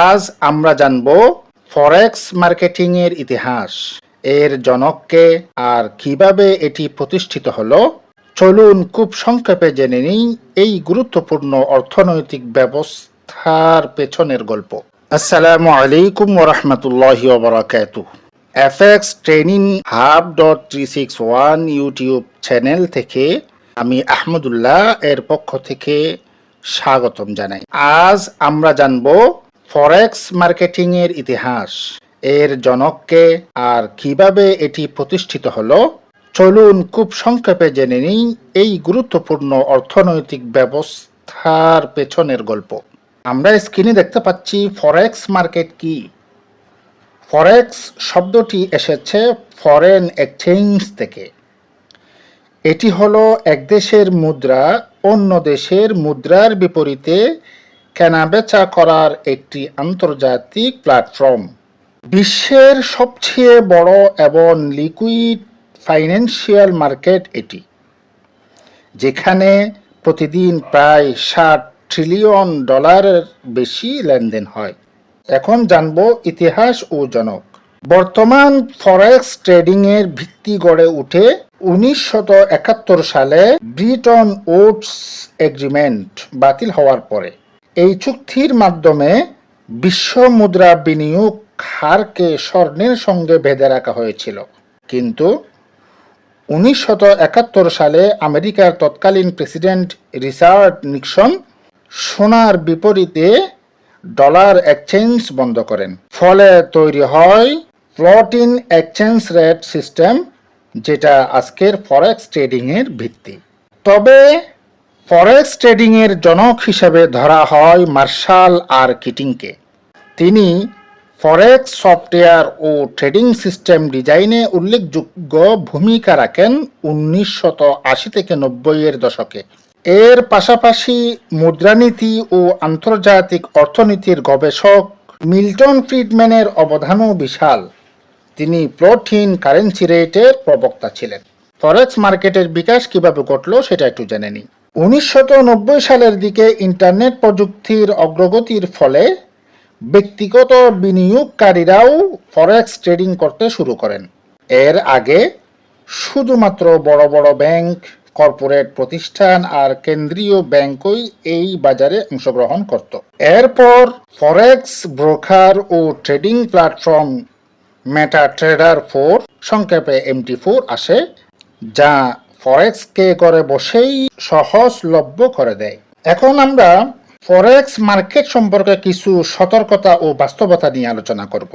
আজ আমরা জানব ফরেক্স মার্কেটিং এর ইতিহাস, এর জনককে আর কিভাবে এটি প্রতিষ্ঠিত হলো। চলুন খুব সংক্ষেপে জেনে নিই এই গুরুত্বপূর্ণ অর্থনৈতিক ব্যবস্থার পেছনের গল্প। আসসালামু আলাইকুম ওয়া রাহমাতুল্লাহি ওয়া বারাকাতুহু। FX training hub .361 YouTube channel থেকে আমি আহমদুল্লাহ এর পক্ষ থেকে স্বাগতম জানাই। আজ আমরা জানব ফরেক্স মার্কেটিং এর ইতিহাস, এর জনককে আর কিভাবে এটি প্রতিষ্ঠিত হলো। চলুন খুব সংক্ষেপে জেনে নিই এই গুরুত্বপূর্ণ অর্থনৈতিক ব্যবস্থার পেছনের গল্প। আমরা স্ক্রিনে দেখতে পাচ্ছি ফরেক্স মার্কেট কি। ফরেক্স শব্দটি এসেছে ফরেন এক্সচেঞ্জ থেকে। এটি হলো এক দেশের মুদ্রা অন্য দেশের মুদ্রার বিপরীতে কেনাবেচা করার একটি আন্তর্জাতিক প্ল্যাটফর্ম। বিশ্বের সবচেয়ে বড় এবং লিকুইড ফাইন্যান্সিয়াল মার্কেট এটি, যেখানে প্রতিদিন প্রায় $60 ট্রিলিয়ন বেশি লেনদেন হয়। এখন জানব ইতিহাস ও জনক। বর্তমান ফরেক্স ট্রেডিং এর ভিত্তি গড়ে উঠে 1971 সালে ব্রিটন উডস এগ্রিমেন্ট বাতিল হওয়ার পরে। এই চুক্তির মাধ্যমে বিশ্ব মুদ্রা বিনিয়োগ হারকে স্বর্ণের সঙ্গে বেঁধে রাখা হয়েছিল, কিন্তু 1971 সালে আমেরিকার তৎকালীন প্রেসিডেন্ট রিচার্ড নিক্সন সোনার বিপরীতে ডলার এক্সচেঞ্জ বন্ধ করেন। ফলে তৈরি হয় ফ্লোটিং এক্সচেঞ্জ রেট সিস্টেম, যেটা আজকের ফরেক্স ট্রেডিং এর ভিত্তি। তবে ফরেক্স ট্রেডিং এর জনক হিসেবে ধরা হয় মার্শাল আর কিটিংকে। তিনি ফরেক্স সফটওয়্যার ও ট্রেডিং সিস্টেম ডিজাইনে উল্লেখযোগ্য ভূমিকা রাখেন 1980 থেকে 90 এর দশকে। এর পাশাপাশি মুদ্রানীতি ও আন্তর্জাতিক অর্থনীতির গবেষক মিল্টন ফ্রিডম্যানের অবদানও বিশাল। তিনি ফ্লোটিং কারেন্সি রেটের প্রবক্তা ছিলেন। ফরেক্স মার্কেটের বিকাশ কিভাবে ঘটলো সেটা একটু জেনে নিই। 1990 সালের দিকে ইন্টারনেট প্রযুক্তির অগ্রগতির ফলে ব্যক্তিগত বিনিয়োগকারীরাও ফরেক্স ট্রেডিং করতে শুরু করেন। এর আগে শুধুমাত্র বড় বড় ব্যাংক, কর্পোরেট প্রতিষ্ঠান আর কেন্দ্রীয় ব্যাংকই এই বাজারে অংশগ্রহণ করত। এরপর ফরেক্স ব্রোকার ও ট্রেডিং প্ল্যাটফর্ম মেটাট্রেডার 4, সংক্ষেপে MT4 আসে, যা ফরেক্সকে ঘরে বসেই সহজলভ্য করে দেয়। এখন আমরা ফরেক্স মার্কেট সম্পর্কে কিছু সতর্কতা ও বাস্তবতা নিয়ে আলোচনা করব।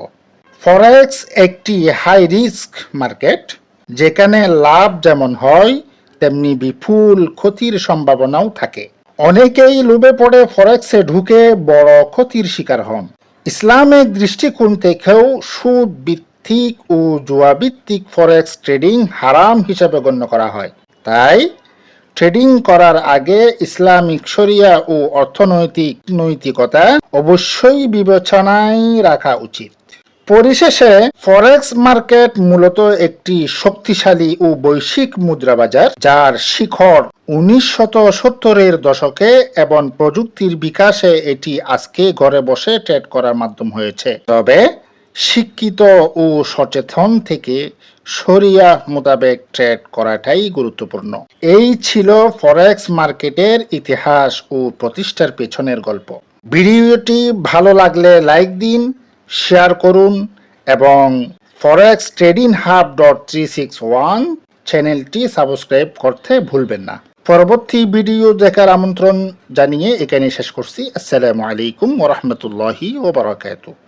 ফরেক্স একটি হাই রিস্ক মার্কেট, যেখানে লাভ যেমন হয় তেমনি বিপুল ক্ষতির সম্ভাবনাও থাকে। অনেকেই লোভে পড়ে ফরেক্সে ঢুকে বড় ক্ষতির শিকার হন। ইসলামিক দৃষ্টিকোণ থেকেও সুদ ভিত্তিক ও জুয়া ভিত্তিক ফরেক্স ট্রেডিং হারাম হিসেবে গণ্য করা হয়। তাই ট্রেডিং করার আগে ইসলামিক শরিয়া ও অর্থনৈতিক নৈতিকতা অবশ্যই বিবেচনায় রাখা উচিত। পরিশেষে ফরেক্স মার্কেট মূলত একটি শক্তিশালী ও বৈশ্বিক মুদ্রা বাজার, যার শিখর 1970 এর দশকে এবং প্রযুক্তির বিকাশে এটি আজকে ঘরে বসে ট্রেড করার মাধ্যম হয়েছে। তবে শিক্ষিত ও সচেতন থেকে শরিয়া মোতাবেক ট্রেড করাটাই গুরুত্বপূর্ণ। এই ছিল ফরেক্স মার্কেটের ইতিহাস ও প্রতিষ্ঠার পেছনের গল্প। ভিডিওটি ভালো লাগলে লাইক দিন, শেয়ার করুন এবং ফরেক্স ট্রেডিং হাব .361 চ্যানেলটি সাবস্ক্রাইব করতে ভুলবেন না। পরবর্তী ভিডিও দেখার আমন্ত্রণ জানিয়ে এখানে শেষ করছি। আসসালামু আলাইকুম ওয়া রাহমাতুল্লাহি ওয়া বারাকাতুহু।